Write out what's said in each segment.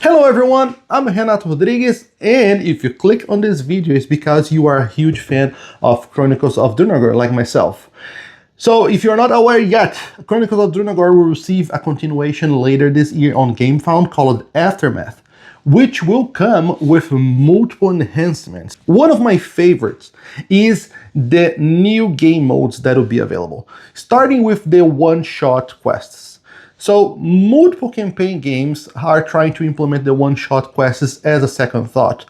Hello everyone, I'm Renato Rodrigues, and if you click on this video, it's because you are a huge fan of Chronicles of Drunagor, like myself. So if you're not aware yet, Chronicles of Drunagor will receive a continuation later this year on GameFound called Aftermath, which will come with multiple enhancements. One of my favorites is the new game modes that will be available, starting with the one-shot quests. So multiple campaign games are trying to implement the one-shot quests as a second thought.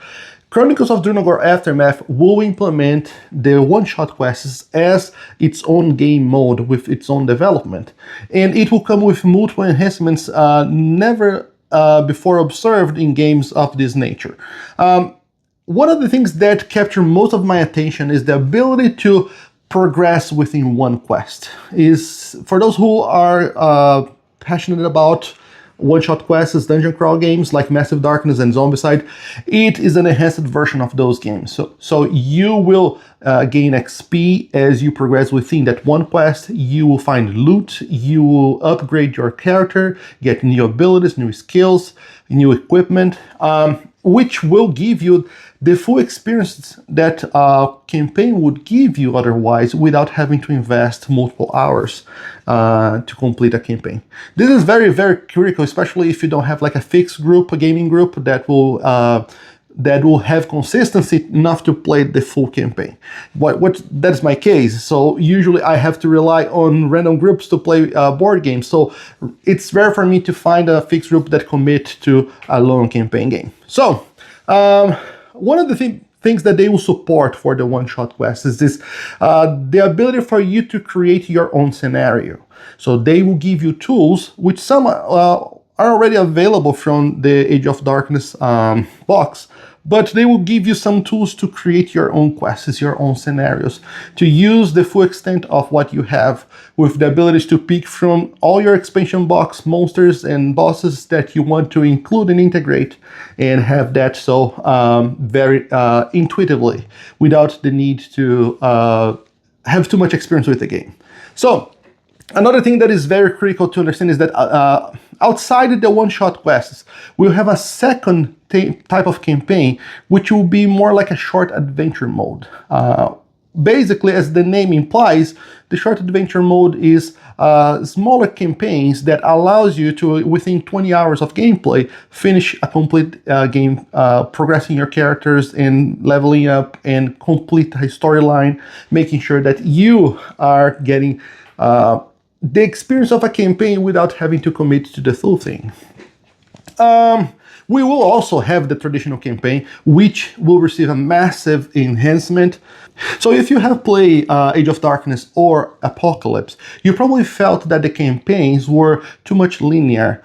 Chronicles of Drunagor Aftermath will implement the one-shot quests as its own game mode with its own development. And it will come with multiple enhancements never before observed in games of this nature. One of the things that capture most of my attention is the ability to progress within one quest. For those who are passionate about one-shot quests, dungeon crawl games like Massive Darkness and Zombicide, it is an enhanced version of those games. So you will gain XP as you progress within that one quest. You will find loot, you will upgrade your character, get new abilities, new skills, new equipment, which will give you the full experience that a campaign would give you otherwise without having to invest multiple hours to complete a campaign. This is very, very critical, especially if you don't have like a fixed group, a gaming group that will have consistency enough to play the full campaign. That's my case. So usually I have to rely on random groups to play board games. So it's rare for me to find a fixed group that commit to a long campaign game. So one of the things that they will support for the one-shot quest is this, the ability for you to create your own scenario. So they will give you tools, which some are already available from the Age of Darkness box, but they will give you some tools to create your own quests, your own scenarios, to use the full extent of what you have, with the abilities to pick from all your expansion box monsters and bosses that you want to include and integrate, and have that so very intuitively, without the need to have too much experience with the game. So another thing that is very critical to understand is that outside the one-shot quests, we'll have a second type of campaign, which will be more like a short adventure mode. Basically, as the name implies, the short adventure mode is smaller campaigns that allows you to, within 20 hours of gameplay, finish a complete game, progressing your characters and leveling up and complete a storyline, making sure that you are getting the experience of a campaign without having to commit to the full thing. We will also have the traditional campaign, which will receive a massive enhancement. So if you have played Age of Darkness or Apocalypse, you probably felt that the campaigns were too much linear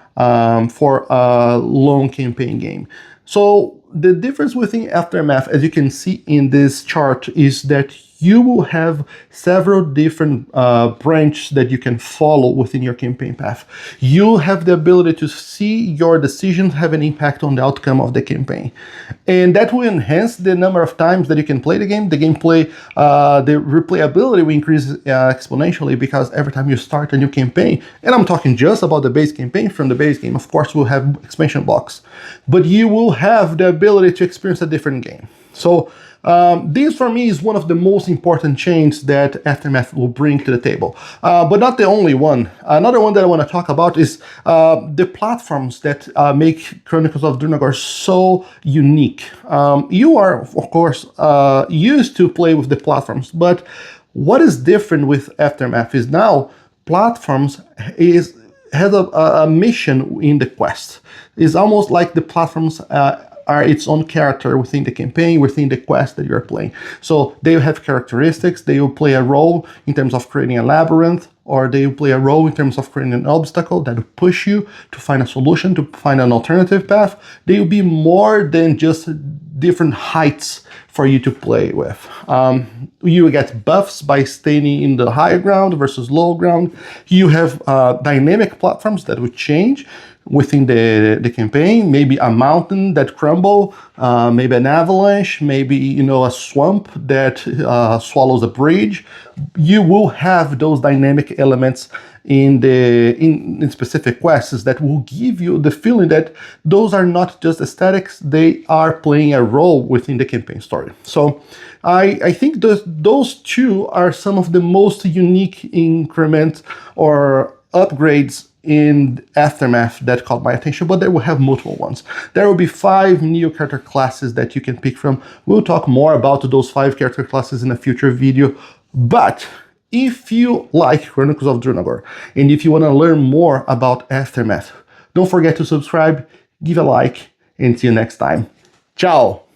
for a long campaign game. So the difference within Aftermath, as you can see in this chart, is that you will have several different branches that you can follow within your campaign path. You'll have the ability to see your decisions have an impact on the outcome of the campaign. And that will enhance the number of times that you can play the game. The gameplay, the replayability will increase exponentially, because every time you start a new campaign, and I'm talking just about the base campaign, from the base game, of course, we'll have expansion box, but you will have the ability to experience a different game. So this for me is one of the most important changes that Aftermath will bring to the table. But not the only one. Another one that I want to talk about is the platforms that make Chronicles of Drunagor so unique. You are, of course, used to play with the platforms, but what is different with Aftermath is now platforms has a mission in the quest. It's almost like the platforms are its own character within the campaign, within the quest that you're playing. So they have characteristics, they will play a role in terms of creating a labyrinth, or they will play a role in terms of creating an obstacle that will push you to find a solution, to find an alternative path. They will be more than just different heights for you to play with. You will get buffs by staying in the high ground versus low ground. You have dynamic platforms that will change within the campaign, maybe a mountain that crumble, maybe an avalanche, maybe a swamp that swallows a bridge. You will have those dynamic elements in specific quests that will give you the feeling that those are not just aesthetics, they are playing a role within the campaign story. So I think those two are some of the most unique increments or upgrades in Aftermath that caught my attention, but there will have multiple ones. There will be 5 new character classes that you can pick from. We'll talk more about those 5 character classes in a future video, but if you like Chronicles of Drunagor, and if you want to learn more about Aftermath, don't forget to subscribe, give a like, and see you next time. Ciao!